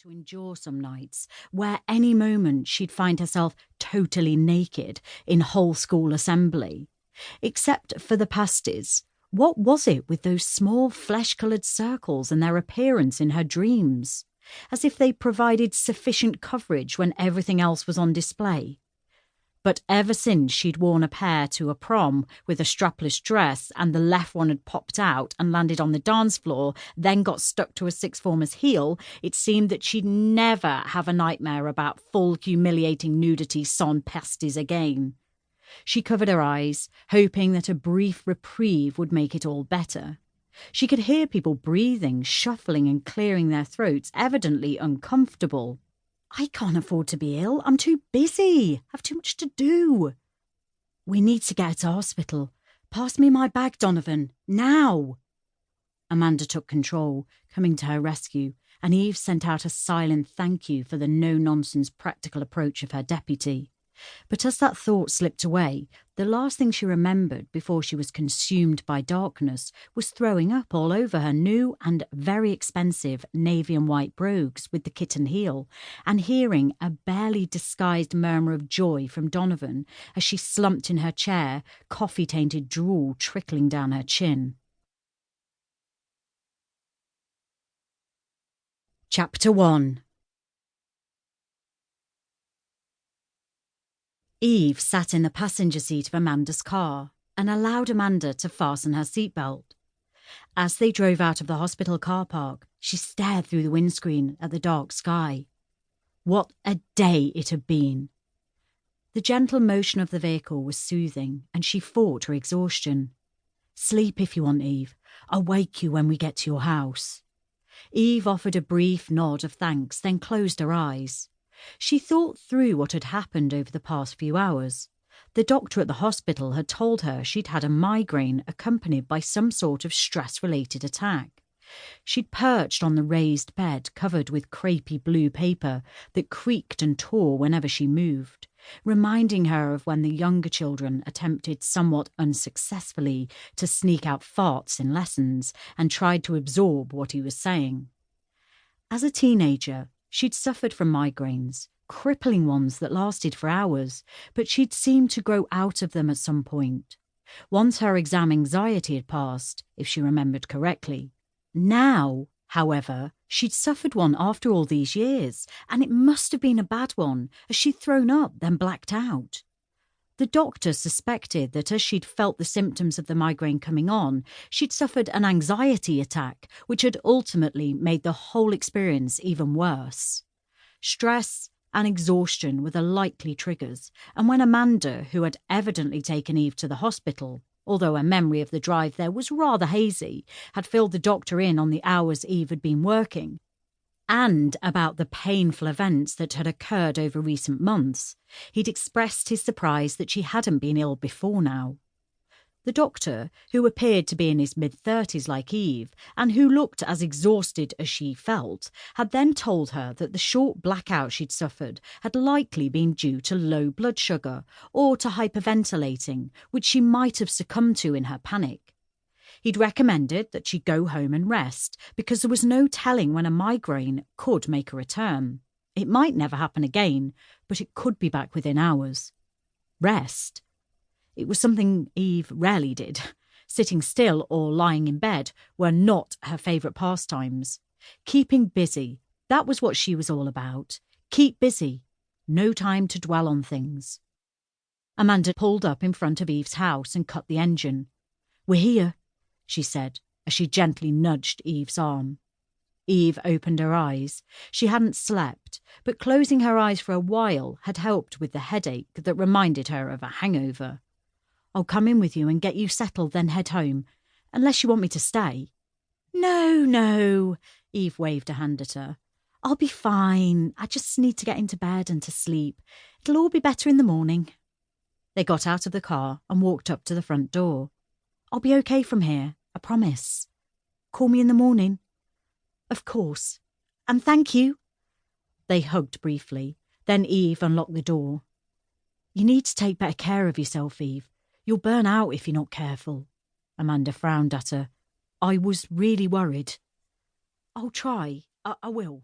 to endure some nights where any moment she'd find herself totally naked in whole school assembly. Except for the pasties, what was it with those small flesh-coloured circles and their appearance in her dreams? As if they provided sufficient coverage when everything else was on display. But ever since she'd worn a pair to a prom with a strapless dress and the left one had popped out and landed on the dance floor, then got stuck to a sixth former's heel, it seemed that she'd never have a nightmare about full humiliating nudity sans pasties again. She covered her eyes, hoping that a brief reprieve would make it all better. She could hear people breathing, shuffling and clearing their throats, evidently uncomfortable. I can't afford to be ill. I'm too busy. I've too much to do. We need to get her to hospital. Pass me my bag, Donovan. Now. Amanda took control, coming to her rescue, and Eve sent out a silent thank you for the no-nonsense practical approach of her deputy. But as that thought slipped away, the last thing she remembered before she was consumed by darkness was throwing up all over her new and very expensive navy and white brogues with the kitten heel, and hearing a barely disguised murmur of joy from Donovan as she slumped in her chair, coffee-tainted drool trickling down her chin. Chapter 1. Eve sat in the passenger seat of Amanda's car and allowed Amanda to fasten her seatbelt. As they drove out of the hospital car park, she stared through the windscreen at the dark sky. What a day it had been! The gentle motion of the vehicle was soothing, and she fought her exhaustion. Sleep if you want, Eve. I'll wake you when we get to your house. Eve offered a brief nod of thanks, then closed her eyes. She thought through what had happened over the past few hours. The doctor at the hospital had told her she'd had a migraine accompanied by some sort of stress-related attack. She'd perched on the raised bed covered with crepey blue paper that creaked and tore whenever she moved, reminding her of when the younger children attempted somewhat unsuccessfully to sneak out farts in lessons and tried to absorb what he was saying. As a teenager, she'd suffered from migraines, crippling ones that lasted for hours, but she'd seemed to grow out of them at some point. Once her exam anxiety had passed, if she remembered correctly. Now, however, she'd suffered one after all these years, and it must have been a bad one, as she'd thrown up, then blacked out. The doctor suspected that as she'd felt the symptoms of the migraine coming on, she'd suffered an anxiety attack, which had ultimately made the whole experience even worse. Stress and exhaustion were the likely triggers, and when Amanda, who had evidently taken Eve to the hospital, although her memory of the drive there was rather hazy, had filled the doctor in on the hours Eve had been working, and about the painful events that had occurred over recent months, he'd expressed his surprise that she hadn't been ill before now. The doctor, who appeared to be in his mid-30s like Eve, and who looked as exhausted as she felt, had then told her that the short blackout she'd suffered had likely been due to low blood sugar, or to hyperventilating, which she might have succumbed to in her panic. He'd recommended that she go home and rest, because there was no telling when a migraine could make a return. It might never happen again, but it could be back within hours. Rest? It was something Eve rarely did. Sitting still or lying in bed were not her favourite pastimes. Keeping busy, that was what she was all about. Keep busy. No time to dwell on things. Amanda pulled up in front of Eve's house and cut the engine. "We're here," she said, as she gently nudged Eve's arm. Eve opened her eyes. She hadn't slept, but closing her eyes for a while had helped with the headache that reminded her of a hangover. "I'll come in with you and get you settled, then head home, unless you want me to stay." No, Eve waved a hand at her. "I'll be fine. I just need to get into bed and to sleep. It'll all be better in the morning." They got out of the car and walked up to the front door. "I'll be okay from here, I promise. Call me in the morning." "Of course. And thank you." They hugged briefly. Then Eve unlocked the door. "You need to take better care of yourself, Eve. You'll burn out if you're not careful." Amanda frowned at her. "I was really worried." "I'll try. I will."